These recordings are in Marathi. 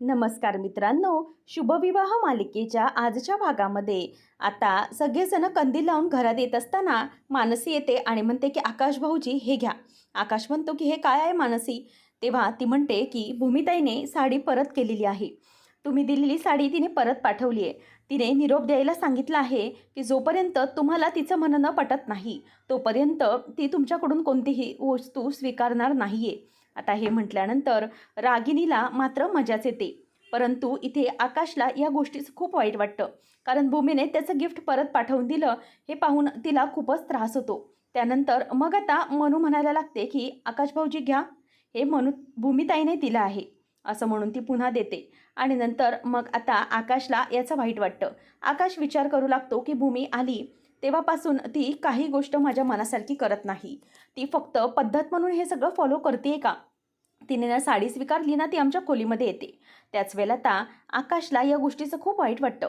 नमस्कार मित्रांनो, शुभविवाह मालिकेच्या आजच्या भागामध्ये आता सगळेजण कंदील लावून घरात येत असताना मानसी येते आणि म्हणते की आकाश भाऊजी हे घ्या. आकाश म्हणतो की हे काय आहे मानसी? तेव्हा ती म्हणते की भूमिताईने साडी परत केलेली आहे. तुम्ही दिलेली साडी तिने परत पाठवली आहे. तिने निरोप द्यायला सांगितलं आहे की जोपर्यंत तुम्हाला तिचं म्हणणं पटत नाही तोपर्यंत ती तुमच्याकडून कोणतीही वस्तू स्वीकारणार नाही आहे. आता हे म्हटल्यानंतर रागिणीला मात्र मजाच येते. परंतु इथे आकाशला या गोष्टीचं खूप वाईट वाटतं. कारण भूमीने त्याचं गिफ्ट परत पाठवून दिलं हे पाहून तिला खूपच त्रास होतो. त्यानंतर मग आता मनू म्हणायला लागते की आकाश भाऊजी घ्या, हे मनू भूमिताईने दिलं आहे असं म्हणून ती पुन्हा देते. आणि नंतर मग आता आकाशला याचं वाईट वाटतं. आकाश विचार करू लागतो की भूमी आली तेव्हापासून ती काही गोष्ट माझ्या मनासारखी करत नाही. ती फक्त पद्धत म्हणून हे सगळं फॉलो करते का? तिने ना साडी स्वीकारली ना ती आमच्या खोलीमध्ये येते. त्याच वेळेला आता आकाशला या गोष्टीचं खूप वाईट वाटतं.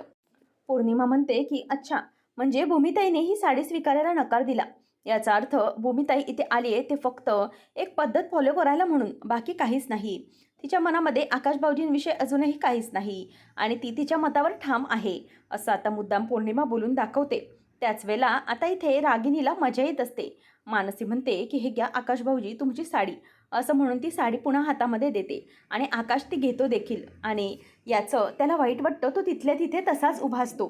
पौर्णिमा म्हणते की अच्छा, म्हणजे भूमिताईने ही साडी स्वीकारायला नकार दिला. याचा अर्थ भूमिताई इथे आली आहे ते फक्त एक पद्धत फॉलो करायला म्हणून, बाकी काहीच नाही. तिच्या मनामध्ये आकाश भाऊजींविषयी अजूनही काहीच नाही आणि ती तिच्या मतावर ठाम आहे असं आता मुद्दाम पौर्णिमा बोलून दाखवते. त्याच वेळेला आता इथे रागिणीला मजा येत असते. मानसी म्हणते की हे घ्या आकाश भाऊजी तुमची साडी, असं म्हणून ती साडी पुन्हा हातामध्ये देते आणि आकाश ती घेतो देखील. आणि याचं त्याला वाईट वाटतं. तो तिथल्या तिथे तसाच उभा असतो.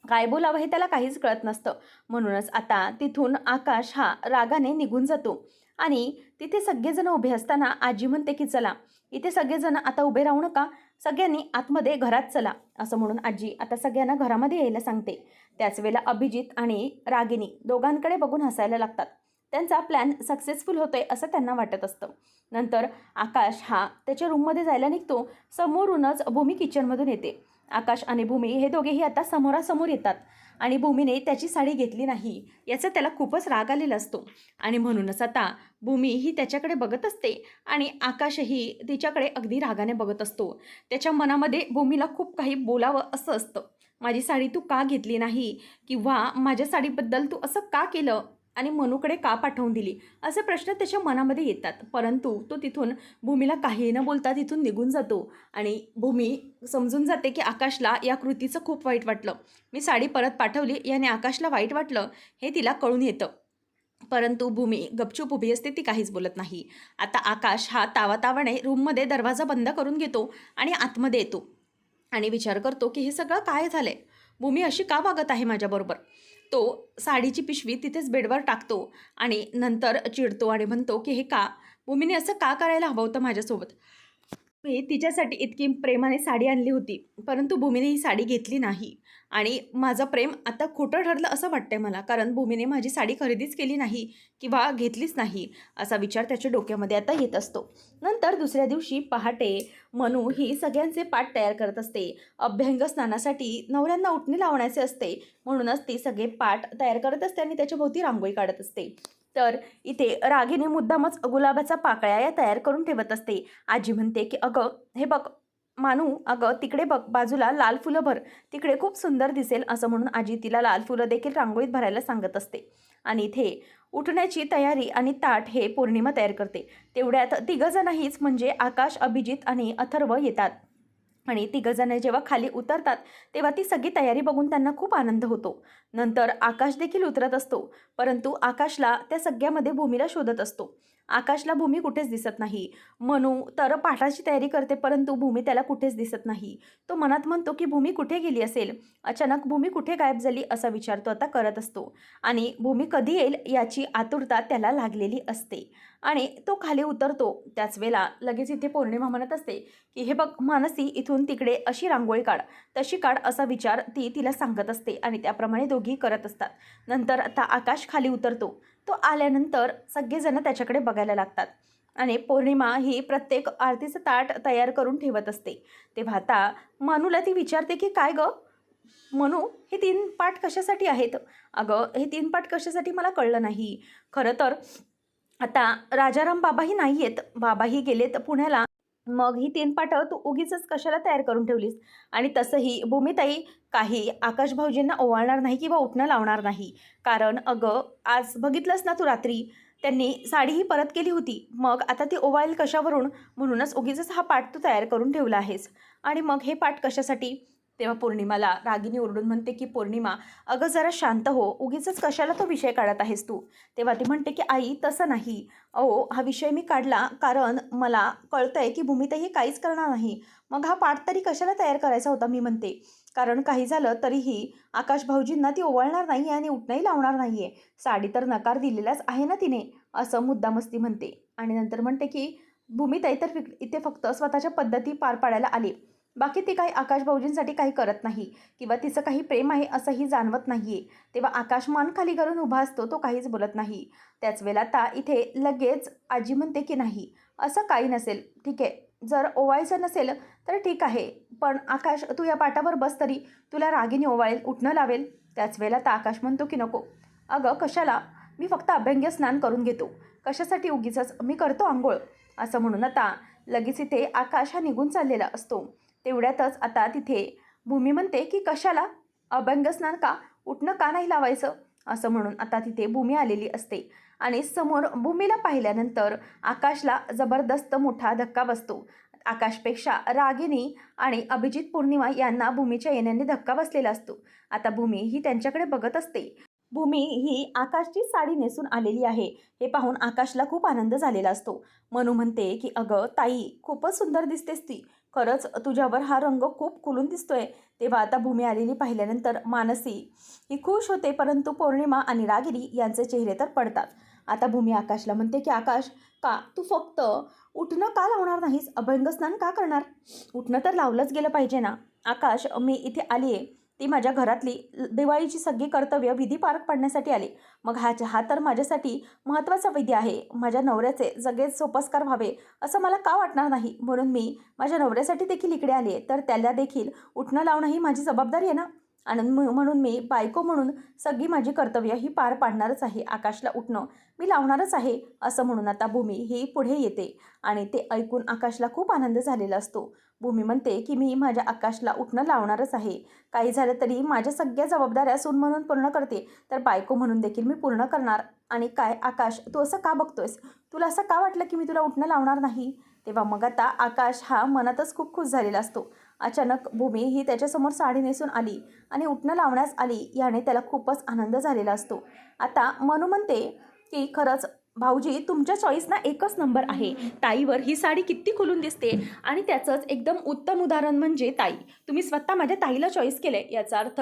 काय बोलावं हे त्याला काहीच कळत नसतं. म्हणूनच आता तिथून आकाश हा रागाने निघून जातो. आणि तिथे सगळेजण उभे असताना आजी म्हणते की चला इथे सगळेजण आता उभे राहू नका, सगळ्यांनी आतमध्ये घरात चला, असं म्हणून आजी आता सगळ्यांना घरामध्ये यायला सांगते. त्याच वेळेला अभिजित आणि रागिनी दोघांकडे बघून हसायला लागतात. त्यांचा प्लॅन सक्सेसफुल होतोय असं त्यांना वाटत असतं. नंतर आकाश हा त्याच्या रूममध्ये जायला निघतो. समोरूनच भूमी किचनमधून येते. आकाश आणि भूमी हे दोघेही आता समोरासमोर येतात आणि भूमीने त्याची साडी घेतली नाही याचा त्याला खूपच राग आलेला असतो. आणि म्हणूनच आता भूमी ही त्याच्याकडे बघत असते आणि आकाशही तिच्याकडे अगदी रागाने बघत असतो. त्याच्या मनामध्ये भूमीला खूप काही बोलावं असं असतं. माझी साडी तू का घेतली नाही, किंवा माझ्या साडीबद्दल तू असं का केलं आणि मनूकडे का पाठवून दिली, असे प्रश्न त्याच्या मनामध्ये येतात. परंतु तो तिथून भूमीला काही न बोलता तिथून निघून जातो. आणि भूमी समजून जाते की आकाशला या कृतीचं खूप वाईट वाटलं. मी साडी परत पाठवली याने आकाशला वाईट वाटलं हे तिला कळून येतं. परंतु भूमी गपचूप उभी असते, ती काहीच बोलत नाही. आता आकाश हा तावातावाने रूममध्ये दरवाजा बंद करून घेतो आणि आतमध्ये येतो आणि विचार करतो की हे सगळं काय झालंय, भूमी अशी का वागत आहे माझ्याबरोबर. तो साडीची पिशवी तिथेच बेडवर टाकतो आणि नंतर चिडतो आणि म्हणतो की हे का, भूमीने असं का करायला हवं होतं माझ्यासोबत. मी तिच्यासाठी इतकी प्रेमाने साडी आणली होती, परंतु भूमीने ही साडी घेतली नाही. आणि माझं प्रेम आता खोटं ठरलं असं वाटतंय मला, कारण भूमीने माझी साडी खरेदीच केली नाही किंवा घेतलीच नाही असा विचार त्याच्या डोक्यामध्ये आता येत असतो. नंतर दुसऱ्या दिवशी पहाटे मनू ही सगळ्यांचे पाठ तयार करत असते. अभ्यंग स्नानासाठी नवऱ्यांना उठणे लावण्याचे असते, म्हणूनच ती सगळे पाठ तयार करत असते आणि त्याच्याभोवती रांगोळी काढत असते. तर इथे रागिनी मुद्दामच गुलाबाचा पाकळ्या या तयार करून ठेवत असते. आजी म्हणते की अगं हे बघ मानू, अगं तिकडे बघ बाजूला लाल फुलं भर, तिकडे खूप सुंदर दिसेल, असं म्हणून आजी तिला लाल फुलं देखील रांगोळीत भरायला सांगत असते. आणि इथे उठण्याची तयारी आणि ताट हे पौर्णिमा तयार करते. तेवढ्यात तिघंजणहीच म्हणजे आकाश, अभिजित आणि अथर्व येतात. आणि तिघंजण जेव्हा खाली उतरतात तेव्हा ती सगळी तयारी बघून त्यांना खूप आनंद होतो. नंतर आकाश देखील उतरत असतो, परंतु आकाशला त्या सगळ्यामध्ये भूमीला शोधत असतो. आकाशला भूमी कुठेच दिसत नाही. मनू तर पाठाची तयारी करते, परंतु भूमी त्याला कुठेच दिसत नाही. तो मनात म्हणतो की भूमी कुठे गेली असेल, अचानक भूमी कुठे गायब झाली असा विचार तो आता करत असतो. आणि भूमी कधी येईल याची आतुरता त्याला लागलेली असते. आणि तो खाली उतरतो. त्याच वेळेला लगेच इथे पौर्णिमा म्हणत असते की हे बघ मानसी, इथून तिकडे अशी रांगोळी काढ, तशी काढ, असा विचार ती तिला सांगत असते आणि त्याप्रमाणे दोघी करत असतात. नंतर आता आकाश खाली उतरतो. तो आल्यानंतर सगळेजण त्याच्याकडे बघायला लागतात आणि पौर्णिमा ही प्रत्येक आरतीचं ताट तयार करून ठेवत असते. तेव्हा आता मनूला ती विचारते की काय गं मनू, हे 3 पाठ कशासाठी आहेत? अगं हे 3 पाठ कशासाठी मला कळलं नाही. खरं तर आता राजाराम बाबाही नाही आहेत, बाबाही गेलेत पुण्याला. मग ही 3 पाठं तू उगीचच कशाला तयार करून ठेवलीस? आणि तसंही भूमिताई काही आकाश भाऊजींना ओवाळणार नाही किंवा उठणं लावणार नाही. कारण अगं आज बघितलंस ना तू रात्री, त्यांनी साडीही परत केली होती. मग आता ती ओवाळेल कशावरून? म्हणूनच उगीचच हा पाट तू तयार करून ठेवला आहेस. आणि मग हे पाट कशासाठी? तेव्हा पौर्णिमाला रागिनी ओरडून म्हणते की पौर्णिमा, अगं जरा शांत हो, उगीचच कशाला तो विषय काढत आहेस तू. तेव्हा ती म्हणते की आई तसं नाही. अहो हा विषय मी काढला कारण मला कळतंय की भूमिताई हे काहीच करणार नाही. मग हा पाठ तरी कशाला तयार करायचा होता मी म्हणते. कारण काही झालं तरीही आकाश भाऊजींना ती ओवाळणार नाही आणि उठणंही लावणार नाहीये. साडी तर नकार दिलेलाच आहे ना तिने, असं मुद्दामस्ती म्हणते. आणि नंतर म्हणते की भूमिताई तर इथे फक्त स्वतःच्या पद्धती पार पाडायला आली. बाकी ती काही आकाश भाऊजींसाठी काही करत नाही किंवा तिचं काही प्रेम आहे असंही जाणवत नाहीये. तेव्हा आकाश मान खाली करून उभा असतो, तो काहीच बोलत नाही. त्याच वेळेला आता इथे लगेच आजी म्हणते की नाही, असं काही नसेल. ठीक आहे, जर ओवायचं नसेल तर ठीक आहे, पण आकाश तू या पाटावर बस तरी, तुला रागिनी ओवाळेल, उठणं लावेल. त्याच वेळेला आता आकाश म्हणतो की नको. अगं कशाला, मी फक्त अभ्यंग स्नान करून घेतो. कशासाठी उगीचच, मी करतो आंघोळ. असं म्हणून आता लगेच इथे आकाश हा निघून चाललेला असतो. तेवढ्यातच आता तिथे भूमी म्हणते की कशाला, अभ्यंग स्नान का, उठणं का नाही लावायचं. असं म्हणून आता तिथे भूमी आलेली असते. आणि समोर भूमीला पाहिल्यानंतर आकाशला जबरदस्त मोठा धक्का बसतो. आकाशपेक्षा रागिनी आणि अभिजित पौर्णिमा यांना भूमीच्या येण्याने धक्का बसलेला असतो. आता भूमी ही त्यांच्याकडे बघत असते. भूमी ही आकाशची साडी नेसून आलेली आहे हे पाहून आकाशला खूप आनंद झालेला असतो. मनू म्हणते की अगं ताई, खूपच सुंदर दिसतेस ती, खरंच तुझ्यावर हा रंग खूप खुलून दिसतोय. तेव्हा आता भूमी आलेली पाहिल्यानंतर मानसी ही खुश होते, परंतु पौर्णिमा आणि रागिनी यांचे चेहरे तर पडतात. आता भूमी आकाशला म्हणते की आकाश, का तू फक्त उठणं का लावणार नाहीस, अभ्यंगस्नान का करणार? उठणं तर लावलंच गेलं पाहिजे ना. आकाश, मी इथे आली आहे ती माझ्या घरातली दिवाळीची सगळी कर्तव्य विधी पार पाडण्यासाठी आले. मग हा तर माझ्यासाठी महत्त्वाचा विधी आहे. माझ्या नवऱ्याचे सगळे सोपस्कार व्हावे असं मला का वाटणार नाही, म्हणून मी माझ्या नवऱ्यासाठी देखील इकडे आली आहे. तर त्याला देखील उठणं लावणं ही माझी जबाबदारी आहे ना. आणि म्हणून मी बायको म्हणून सगळी माझी कर्तव्य ही पार पाडणारच आहे. आकाशला उठणं मी लावणारच आहे. असं म्हणून आता भूमी ही पुढे येते आणि ते ऐकून आकाशला खूप आनंद झालेला असतो. भूमी म्हणते की मी माझ्या आकाशला उठणं लावणारच आहे. काही झालं तरी माझ्या सगळ्या जबाबदाऱ्या सून म्हणून पूर्ण करते, तर बायको म्हणून देखील मी पूर्ण करणार. आणि काय आकाश, तू असं का बघतोयस? तुला असं का वाटलं की मी तुला उठणं लावणार नाही? तेव्हा मग आता आकाश हा मनातच खूप खुश झालेला असतो. अचानक भूमी ही त्याच्यासमोर साडी नेसून आली आणि उठणं लावण्यास आली, याने त्याला खूपच आनंद झालेला असतो. आता मनू म्हणते की खरंच भाऊजी, तुमच्या चॉईस ना एकच नंबर आहे. ताईवर ही साडी किती खुलून दिसते आणि त्याचंच एकदम उत्तम उदाहरण म्हणजे ताई. तुम्ही स्वतः माझ्या ताईला चॉईस केलंय, याचा अर्थ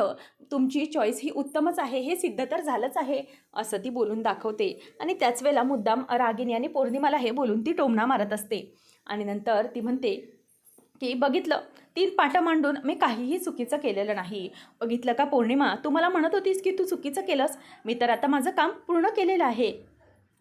तुमची चॉईस ही उत्तमच आहे, हे सिद्ध तर झालंच आहे. असं ती बोलून दाखवते. आणि त्याच वेळेला मुद्दाम रागिनी आणि पौर्णिमाला हे बोलून ती टोमणा मारत असते. आणि नंतर ती म्हणते की बघितलं, 3 पाटं मांडून मी काहीही चुकीचं केलेलं नाही. बघितलं का पौर्णिमा, तू मला म्हणत होतीस की तू चुकीचं केलंस, मी तर आता माझं काम पूर्ण केलेलं आहे.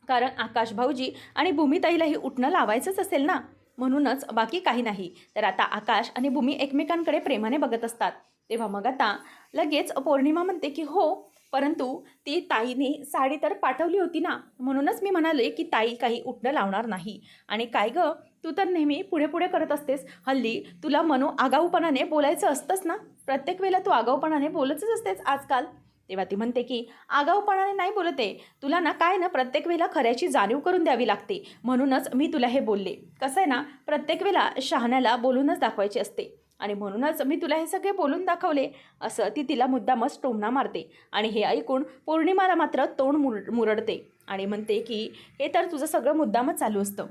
कारण आकाश भाऊजी आणि भूमिताईलाही उठणं लावायचंच असेल ना, म्हणूनच, बाकी काही नाही. तर आता आकाश आणि भूमी एकमेकांकडे प्रेमाने बघत असतात. तेव्हा मग आता लगेच पौर्णिमा म्हणते की हो, परंतु ती ताईने साडी तर पाठवली होती ना, म्हणूनच मी म्हणाले की ताई काही उठणं लावणार नाही. आणि काय गं, तू तर नेहमी पुढे पुढे करत असतेस. हल्ली तुला मनू आगाऊपणाने बोलायचं असतंच ना, प्रत्येक वेळेला तू आगाऊपणाने बोलतच असतेस आजकाल. तेव्हा ती म्हणते की आगाऊपणाने नाही बोलते, तुला ना काय ना प्रत्येक वेळेला खऱ्याची जाणीव करून द्यावी लागते, म्हणूनच मी तुला हे बोलले. कसं आहे ना, प्रत्येक वेळेला शहाण्याला बोलूनच दाखवायची असते आणि म्हणूनच मी तुला हे सगळे बोलून दाखवले. असं ती तिला मुद्दामच टोमणा मारते. आणि हे ऐकून पौर्णिमाला मात्र तोंड मुरडते आणि म्हणते की हे तर तुझं सगळं मुद्दामच चालू असतं.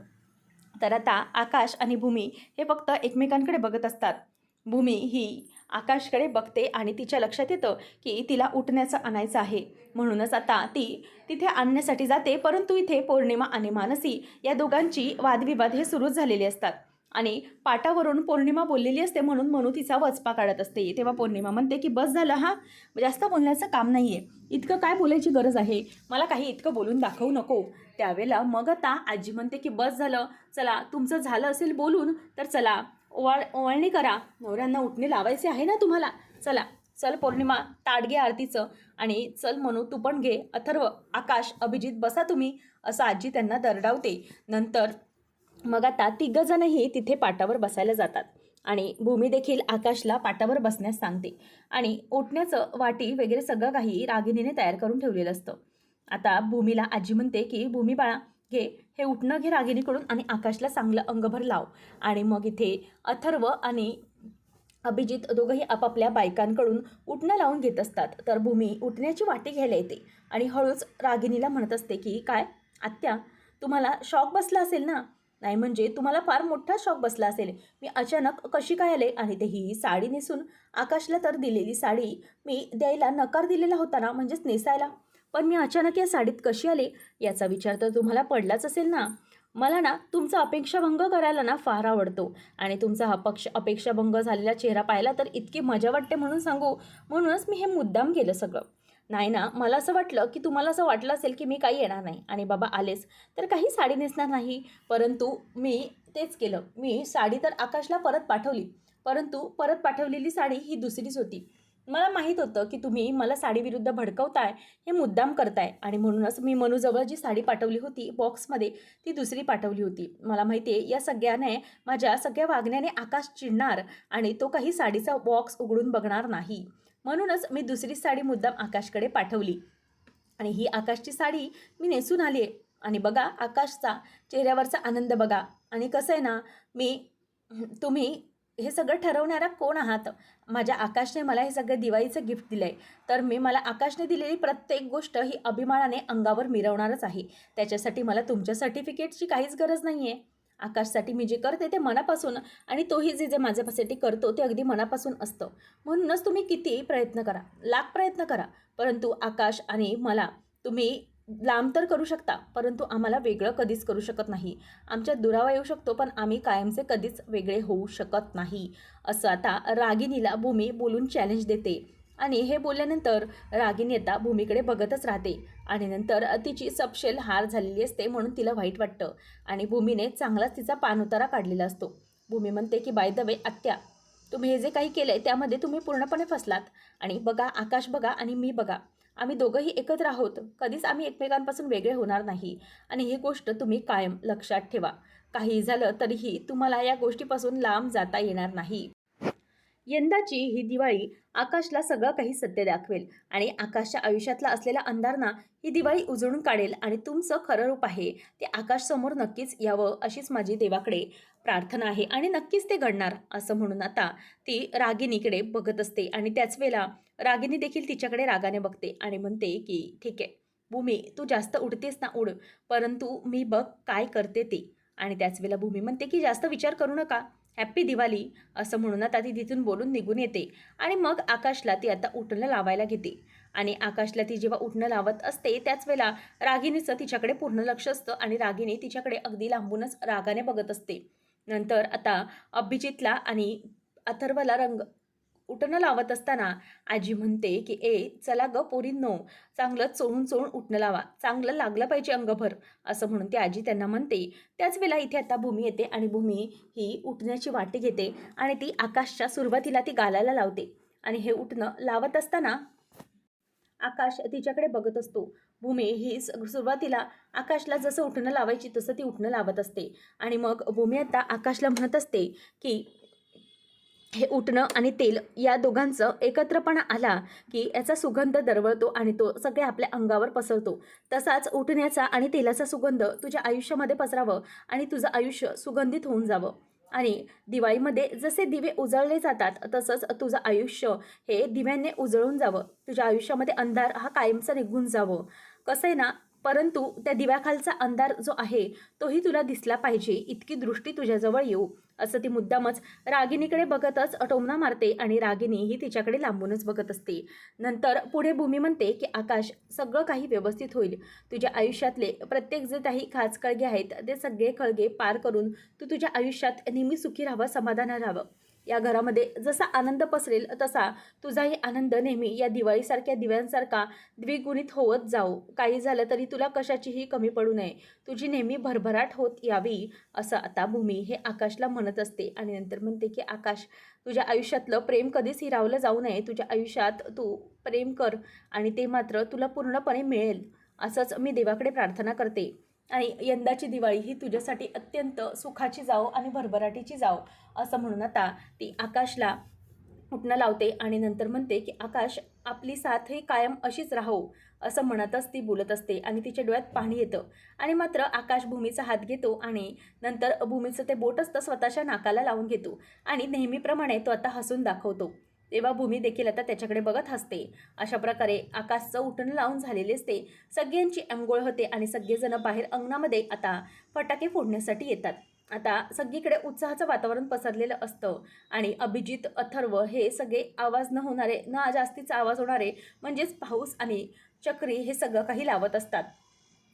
तर आता आकाश आणि भूमी हे फक्त एकमेकांकडे बघत असतात. भूमी ही आकाशकडे बघते आणि तिच्या लक्षात येतं की तिला उठण्याचं आणायचं आहे, म्हणूनच आता ती तिथे आणण्यासाठी जाते. परंतु इथे पौर्णिमा आणि मानसी या दोघांची वादविवाद हे सुरूच झालेले असतात. आणि पाटावरून पौर्णिमा बोललेली असते, म्हणून तिचा वचपा काढत असते. तेव्हा पौर्णिमा म्हणते की बस झालं, हा जास्त बोलण्याचं काम नाही आहे, इतकं काय बोलायची गरज आहे, मला काही इतकं बोलून दाखवू नको. त्यावेळेला मग आता आजी म्हणते की बस झालं, चला तुमचं झालं असेल बोलून तर चला ओवाळणी करा, नवऱ्यांना उठणे लावायचे आहे ना तुम्हाला. चला चल पौर्णिमा, ताट घे आरतीचं, आणि चल म्हणू तू पण घे, अथर्व, आकाश, अभिजित बसा तुम्ही, असं आजी त्यांना दरडावते. नंतर मग आता तिघंजणही तिथे पाटावर बसायला जातात आणि भूमी देखील आकाशला पाटावर बसण्यास सांगते. आणि उठण्याचं वाटी वगैरे सगळं काही रागिनीने तयार करून ठेवलेलं असतं. आता भूमीला आजी म्हणते की भूमी बाळा घे हे उठणं घे रागिणीकडून आणि आकाशला चांगलं अंगभर लाव. आणि मग इथे अथर्व आणि अभिजित दोघंही आपापल्या बायकांकडून उठणं लावून घेत असतात. तर भूमी उठण्याची वाटी घ्यायला येते आणि हळूच रागिणीला म्हणत असते की काय आत्या, तुम्हाला शॉक बसला असेल ना? नाही म्हणजे तुम्हाला फार मोठा शॉक बसला असेल. मी अचानक कशी काय आले आणि ते ही साडी नेसून आकाशला तर दिलेली साडी मी द्यायला नकार दिलेला होता ना, म्हणजेच नेसायला. पण मी अचानक या साडीत कशी आले याचा विचार तर तुम्हाला पडलाच असेल ना. मला ना तुमचा अपेक्षाभंग करायला ना फार आवडतो आणि तुमचा हा अपेक्षाभंग झालेला चेहरा पाहिला तर इतकी मजा वाटते म्हणून सांगू, म्हणूनच मी हे मुद्दाम केलं सगळं. नाही ना, मला असं वाटलं की तुम्हाला असं वाटलं असेल की मी काही येणार नाही आणि बाबा आलेच तर काही साडी नेसणार नाही. परंतु मी तेच केलं. मी साडी तर आकाशला परत पाठवली, परंतु परत पाठवलेली साडी ही दुसरीच होती. मला माहीत होतं की तुम्ही मला साडीविरुद्ध भडकवताय, हे मुद्दाम करताय आणि म्हणूनच मी मनूजवळ जी साडी पाठवली होती बॉक्समध्ये ती दुसरी पाठवली होती. मला माहिती आहे या सगळ्याने माझ्या सगळ्या वागण्याने आकाश चिडणार आणि तो काही साडीचा बॉक्स उघडून बघणार नाही. म्हणूनच मी दुसरी साडी मुद्दाम आकाशकडे पाठवली आणि ही आकाशची साडी मी नेसून आली आहे. आणि बघा आकाशचा चेहऱ्यावरचा आनंद बघा. आणि कसं आहे ना, तुम्ही हे सगळं ठरवणारा कोण आहात? माझ्या आकाशने मला हे सगळं दिवाळीचं गिफ्ट दिलं आहे. तर मी मला आकाशने दिलेली प्रत्येक गोष्ट ही अभिमानाने अंगावर मिरवणारच आहे. त्याच्यासाठी मला तुमच्या सर्टिफिकेटची काहीच गरज नाही आहे. आकाशसाठी मी जे करते ते मनापासून आणि तोही जे जे माझ्यासाठी करतो ते अगदी मनापासून असतं. म्हणूनच तुम्ही किती प्रयत्न करा, लाख प्रयत्न करा, परंतु आकाश आणि मला तुम्ही लांब तर करू शकता, परंतु आम्हाला वेगळं कधीच करू शकत नाही. आमच्यात दुरावा येऊ शकतो, पण आम्ही कायमचे कधीच वेगळे होऊ शकत नाही. असं आता रागिणीला भूमी बोलून चॅलेंज देते. आणि हे बोलल्यानंतर रागिणी आता भूमीकडे बघतच राहते आणि नंतर तिची सपशेल हार झालेली असते म्हणून तिला वाईट वाटतं आणि भूमीने चांगलाच तिचा पाणउतारा काढलेला असतो. भूमी म्हणते की बाय द वे आत्या, तुम्ही हे जे काही केलं आहे त्यामध्ये तुम्ही पूर्णपणे फसलात. आणि बघा आकाश बघा आणि मी बघा, आम्ही दोघंही एकत्र आहोत. कधीच आम्ही एकमेकांपासून वेगळे होणार नाही आणि ही गोष्ट तुम्ही कायम लक्षात ठेवा. काही झालं तरीही तुम्हाला या गोष्टीपासून लांब जाता येणार नाही. यंदाची ही दिवाळी आकाशला सगळं काही सत्य दाखवेल आणि आकाशच्या आयुष्यातला असलेला अंधारणा ही दिवाळी उजळून काढेल आणि तुमचं खरं रूप आहे ते आकाशसमोर नक्कीच यावं अशीच माझी देवाकडे प्रार्थना आहे आणि नक्कीच ते घडणार. असं म्हणून आता ती रागिणीकडे बघत असते आणि त्याच वेळेला रागिणी देखील तिच्याकडे रागाने बघते आणि म्हणते की ठीक आहे भूमी, तू जास्त उडतेस ना उड, परंतु मी बघ काय करते ते. आणि त्याच वेळेला भूमी म्हणते की जास्त विचार करू नका, हॅप्पी दिवाळी. असं म्हणून आता ती तिथून बोलून निघून येते आणि मग आकाशला ती आता उठणं लावायला घेते. आणि आकाशला ती जेव्हा उठणं लावत असते त्याच वेळेला रागिणीचं तिच्याकडे पूर्ण लक्ष असतं आणि रागिणी तिच्याकडे अगदी लांबूनच रागाने बघत असते. नंतर आता अभिजितला आणि अथर्वला उठणं लावत असताना आजी म्हणते की चला ग पोरींनो, चांगलं चोळून चोळून उठणं लावा, चांगलं लागलं पाहिजे अंगभर. असं म्हणून ती आजी त्यांना म्हणते. त्याच वेळेला इथे आता भूमी येते आणि भूमी ही उठण्याची वाटी घेते आणि ती आकाशच्या सुरुवातीला ती गालायला लावते. आणि हे उठणं लावत असताना आकाश तिच्याकडे बघत असतो. भूमी ही सुरुवातीला आकाशला जसं उठणं लावायची तसं ती उठणं लावत असते. आणि मग भूमी आता आकाशला म्हणत असते की हे उठणं आणि तेल या दोघांचं एकत्रपणा आला की याचा सुगंध दरवळतो आणि तो सगळ्या आपल्या अंगावर पसरतो. तसाच उठण्याचा आणि तेलाचा सुगंध तुझ्या आयुष्यामध्ये पसरावं आणि तुझं आयुष्य सुगंधित होऊन जावं. आणि दिवाळीमध्ये जसे दिवे उजळले जातात तसंच तुझं आयुष्य हे दिव्यांनी उजळून जावं, तुझ्या आयुष्यामध्ये अंधार हा कायमचा निघून जावं. कसं आहे ना, परंतु त्या दिव्याखालचा अंधार जो आहे तोही तुला दिसला पाहिजे इतकी दृष्टी तुझ्याजवळ येऊ. असं ती मुद्दामच रागिणीकडे बघतच टोमणा मारते आणि रागिणी ही तिच्याकडे लांबूनच बघत असते. नंतर पुढे भूमी म्हणते की आकाश, सगळं काही व्यवस्थित होईल. तुझ्या आयुष्यातले प्रत्येक जे काही खाचखळगे आहेत ते सगळे खळगे पार करून तू तुझ्या आयुष्यात नेहमी सुखी राहावं, समाधान राहावं. या घरामध्ये जसा आनंद पसरेल तसा तुझाही आनंद नेहमी या दिवाळीसारख्या दिव्यांसारखा द्विगुणित होत जाऊ. काही झालं तरी तुला कशाचीही कमी पडू नये, तुझी नेहमी भरभराट होत यावी. असं आता भूमी हे आकाशला म्हणत असते. आणि नंतर म्हणते की आकाश, तुझ्या आयुष्यातलं प्रेम कधीच हिरावलं जाऊ नये. तुझ्या आयुष्यात तू प्रेम कर आणि ते मात्र तुला पूर्णपणे मिळेल असंच मी देवाकडे प्रार्थना करते. आणि यंदाची दिवाळी ही तुझ्यासाठी अत्यंत सुखाची जाओ आणि भरभराटीची जाओ. असं म्हणून आता ती आकाशला उठणं लावते आणि नंतर म्हणते की आकाश आपली साथ ही कायम अशीच राहो, असं म्हणतच ती बोलत असते आणि तिच्या डोळ्यात पाणी येतं. आणि मात्र आकाश भूमीचा हात घेतो आणि नंतर भूमीचं ते बोट असतं स्वतःच्या नाकाला लावून घेतो आणि नेहमीप्रमाणे तो आता हसून दाखवतो. तेव्हा भूमी देखील आता त्याच्याकडे बघत हसते. अशा प्रकारे आकाशचं उठणं लावून झालेले असते. सगळ्यांची अंघोळ होते आणि सगळेजण बाहेर अंगणामध्ये आता फटाके फोडण्यासाठी येतात. आता सगळीकडे उत्साहाचं वातावरण पसरलेलं असतं आणि अभिजित, अथर्व हे सगळे आवाज न होणारे, ना जास्तीचा आवाज होणारे म्हणजेच पाऊस आणि चक्री हे सगळं काही लावत असतात.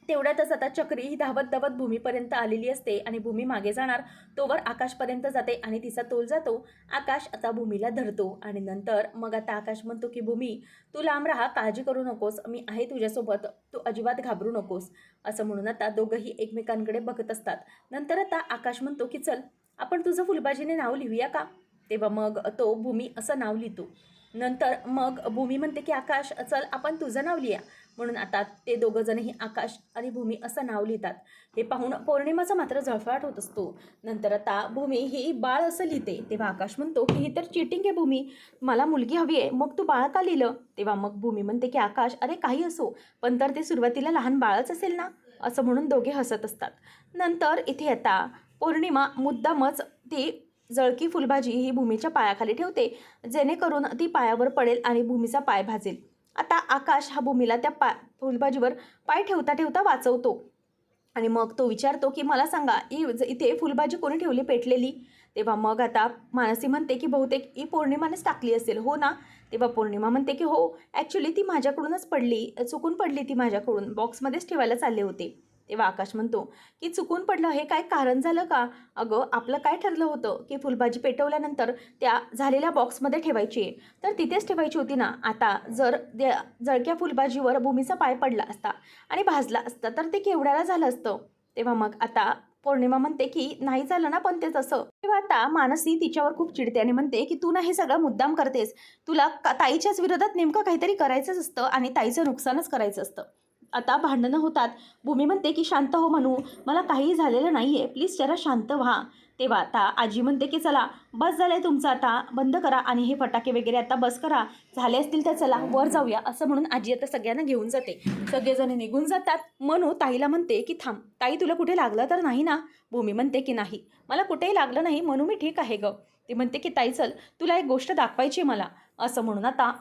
तेवढ्यातच आता चक्री ही धावत धावत भूमीपर्यंत आलेली असते आणि भूमी मागे जाणार तोवर आकाशपर्यंत जाते आणि तिचा तोल जातो. आकाश आता भूमीला धरतो आणि नंतर मग आता आकाश म्हणतो की भूमी, तू लांब राहा, काळजी करू नकोस, मी आहे तुझ्यासोबत, तू अजिबात घाबरू नकोस, असं म्हणून आता दोघंही एकमेकांकडे बघत असतात. नंतर आता आकाश म्हणतो की चल आपण तुझं फुलबाजीने नाव लिहूया का. तेव्हा मग तो भूमी असं नाव लिहितो. नंतर मग भूमी म्हणते की आकाश चल आपण तुझं नाव लिहा. म्हणून आता ते दोघंजणही आकाश आणि भूमी असं नाव लिहितात. हे पाहून पौर्णिमाचा मात्र जळफळाट होत असतो. नंतर आता भूमी ही बाळ असं लिहिते. तेव्हा आकाश म्हणतो की ही तर चिटिंग आहे भूमी, मला मुलगी हवी आहे, मग तू बाळ का लिहिलं. तेव्हा मग भूमी म्हणते की आकाश अरे काही असो, पण तर ते सुरुवातीला लहान बाळच असेल ना, असं म्हणून दोघे हसत असतात. नंतर इथे आता पौर्णिमा मुद्दामच ती जळकी फुलभाजी ही भूमीच्या पायाखाली ठेवते, जेणेकरून ती पायावर पडेल आणि भूमीचा पाय भाजेल. आता आकाश हा भूमीला त्या फुलभाजीवर पाय ठेवता ठेवता वाचवतो आणि मग तो विचारतो की मला सांगा इथे फुलभाजी कोणी ठेवली पेटलेली. तेव्हा मग आता मानसी म्हणते की बहुतेक ही पौर्णिमानेच टाकली असेल, हो ना. तेव्हा पौर्णिमा म्हणते की हो, ॲक्च्युली ती माझ्याकडूनच पडली, चुकून पडली ती माझ्याकडून, बॉक्समध्येच ठेवायला चालले होते. तेव्हा आकाश म्हणतो की चुकून पडलं हे काय कारण झालं का. अगं आपलं काय ठरलं होतं की फुलभाजी पेटवल्यानंतर त्या झालेल्या बॉक्समध्ये ठेवायची आहे, तर तिथेच ठेवायची होती ना. आता जर त्या जळक्या फुलभाजीवर भूमीचा पाय पडला असता आणि भाजला असता तर ते केवढ्याला झालं असतं. तेव्हा मग आता पौर्णिमा म्हणते की नाही झालं ना पण ते तसं. तेव्हा आता मानसी तिच्यावर खूप चिडते आणि म्हणते की तू ना हे सगळं मुद्दाम करतेस, तुला ताईच्याच विरोधात नेमकं काहीतरी करायचंच असतं आणि ताईचं नुकसानच करायचं असतं. आता भांडणं होतात. भूमी म्हणते की शांत हो मनू, मला काहीही झालेलं नाही आहे, प्लीज जरा शांत व्हा. तेव्हा आता आजी म्हणते की चला बस झालं आहे तुमचं, आता बंद करा आणि हे फटाके वगैरे आता बस करा, झाले असतील तर चला वर जाऊया, असं म्हणून आजी आता सगळ्यांना घेऊन जाते. सगळेजण निघून जातात. मनू ताईला म्हणते की थांब ताई, तुला कुठे लागलं तर नाही ना. भूमी म्हणते की नाही मला कुठेही लागलं नाही मनू, मी ठीक आहे गं. ती म्हणते की ताई चल, तुला एक गोष्ट दाखवायची मला, असं म्हणून आता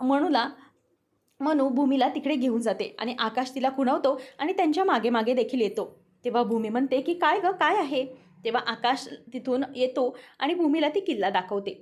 मनू भूमीला तिकडे घेऊन जाते आणि आकाश तिला खुणवतो आणि त्यांच्या मागे मागे देखील येतो. तेव्हा भूमी म्हणते की काय गं काय आहे. तेव्हा आकाश तिथून येतो आणि भूमीला ती किल्ला दाखवते.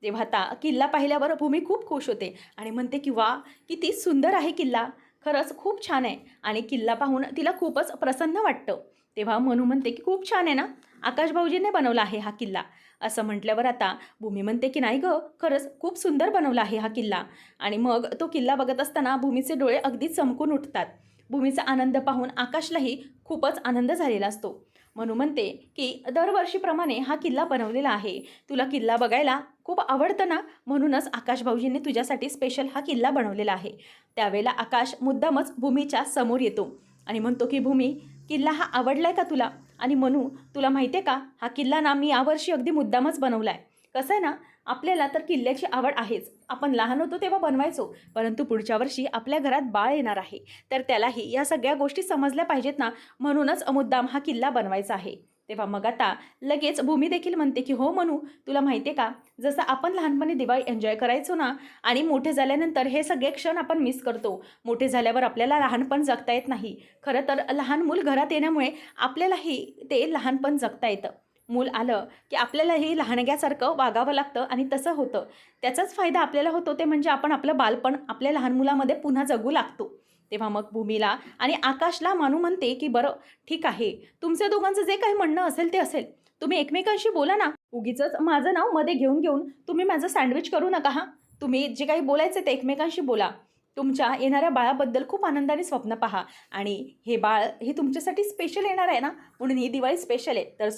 तेव्हा आता किल्ला पाहिल्यावर भूमी खूप खुश होते आणि म्हणते की वा किती सुंदर आहे किल्ला, खरंच खूप छान आहे. आणि किल्ला पाहून तिला खूपच प्रसन्न वाटतं. तेव्हा मनू म्हणते की खूप छान आहे ना, आकाश भाऊजींनी बनवला आहे हा किल्ला. असं म्हटल्यावर आता भूमी म्हणते की नाही गं, खरंच खूप सुंदर बनवला आहे हा किल्ला. आणि मग तो किल्ला बघत असताना भूमीचे डोळे अगदी चमकून उठतात. भूमीचा आनंद पाहून आकाशलाही खूपच आनंद झालेला असतो. मनू म्हणते की दरवर्षीप्रमाणे हा किल्ला बनवलेला आहे, तुला किल्ला बघायला खूप आवडतं ना, म्हणूनच आकाश भाऊजींनी तुझ्यासाठी स्पेशल हा किल्ला बनवलेला आहे. त्यावेळेला आकाश मुद्दामच भूमीच्या समोर येतो आणि म्हणतो की भूमी, किल्ला हा आवडलाय का तुला. आणि मनू तुला माहिती आहे का, हा किल्ला ना मी यावर्षी अगदी मुद्दामच बनवला आहे. कसं आहे ना, आपल्याला तर किल्ल्याची आवड आहेच, आपण लहान होतो तेव्हा बनवायचो, परंतु पुढच्या वर्षी आपल्या घरात बाळ येणार आहे, तर त्यालाही या सगळ्या गोष्टी समजल्या पाहिजेत ना, म्हणूनच मुद्दाम हा किल्ला बनवायचा आहे. तेव्हा मग आता लगेच भूमी देखील म्हणते की हो मनू, तुला माहिती आहे का, जसं आपण लहानपणी दिवाळी एन्जॉय करायचो ना, आणि मोठे झाल्यानंतर हे सगळे क्षण आपण मिस करतो. मोठे झाल्यावर आपल्याला लहानपण जगता येत नाही. खरं तर लहान मूल घरात येण्यामुळे आपल्यालाही ते लहानपण जगता येतं. मूल आलं की आपल्यालाही लहानग्यासारखं वागावं लागतं आणि तसं होतं. त्याचाच फायदा आपल्याला होतो, ते म्हणजे आपण आपलं बालपण आपल्या लहान मुलामध्ये पुन्हा जगू लागतो. तेव्हा मग भूमीला आणि आकाशला मानू म्हणते की बरं ठीक आहे, तुमच्या दोघांचं जे काही म्हणणं असेल ते असेल, तुम्ही एकमेकांशी बोला ना, उगीचच माझं नाव मध्ये घेऊन घेऊन तुम्ही माझं सँडविच करू नका. हां, तुम्ही जे काही बोलायचं ते एकमेकांशी बोला. तुमच्या येणाऱ्या बाळाबद्दल खूप आनंदाने स्वप्न पहा आणि हे बाळ हे तुमच्यासाठी स्पेशल येणार आहे ना, म्हणून ही दिवाळी स्पेशल आहे. तर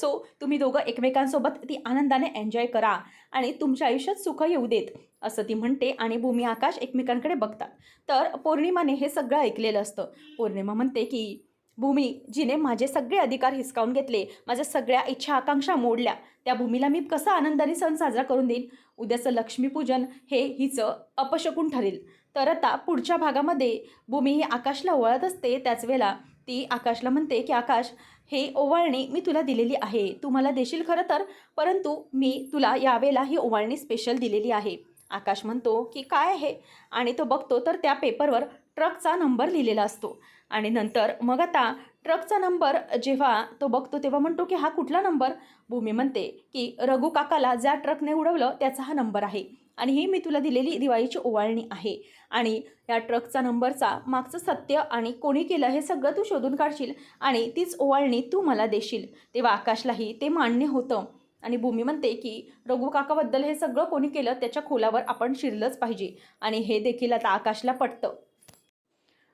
तुम्ही दोघं एकमेकांसोबत ती आनंदाने एन्जॉय करा आणि तुमच्या आयुष्यात सुख येऊ देत, असं ती म्हणते. आणि भूमी आकाश एकमेकांकडे बघतात. तर पौर्णिमाने हे सगळं ऐकलेलं असतं. पौर्णिमा म्हणते की भूमी जिने माझे सगळे अधिकार हिसकावून घेतले, माझ्या सगळ्या इच्छा आकांक्षा मोडल्या, त्या भूमीला मी कसा आनंदाने सण साजरा करून देईन? उद्याचं लक्ष्मीपूजन हे हिचं अपशकुन ठरेल. तर आता पुढच्या भागामध्ये भूमी ही आकाशला ओवाळत असते. त्याच वेळेला ती आकाशला म्हणते की आकाश, हे ओवाळणी मी तुला दिलेली आहे, तू मला देशील खरं तर, परंतु मी तुला यावेळेला ही ओवाळणी स्पेशल दिलेली आहे. आकाश म्हणतो की काय आहे, आणि तो बघतो तर त्या पेपरवर ट्रकचा नंबर लिहिलेला असतो. आणि नंतर मग आता ट्रकचा नंबर जेव्हा तो बघतो तेव्हा म्हणतो की हा कुठला नंबर? भूमी म्हणते की रघु काकाला ज्या ट्रकने उडवलं त्याचा हा नंबर आहे, आणि ही मी तुला दिलेली दिवाळीची ओवाळणी आहे, आणि या ट्रकचा नंबरचा मागचं सत्य आणि कोणी केलं हे सगळं तू शोधून काढशील, आणि तीच ओवाळणी तू मला देशील. तेव्हा आकाशलाही ते मान्य होतं, आणि भूमी म्हणते की रघु काकाबद्दल हे सगळं कोणी केलं त्याच्या खोलावर आपण शिरलंच पाहिजे, आणि हे देखील आता आकाशला पटतं.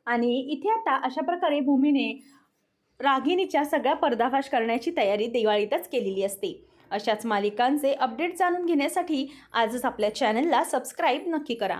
आणि इथे आता अशा प्रकारे भूमीने रागिणीच्या सगळ्या पर्दाफाश करण्याची तयारी दिवाळीतच केलेली असते. अशाच मालिकांचे अपडेट जाणून घेण्यासाठी आजच आपल्या चॅनलला सबस्क्राईब नक्की करा.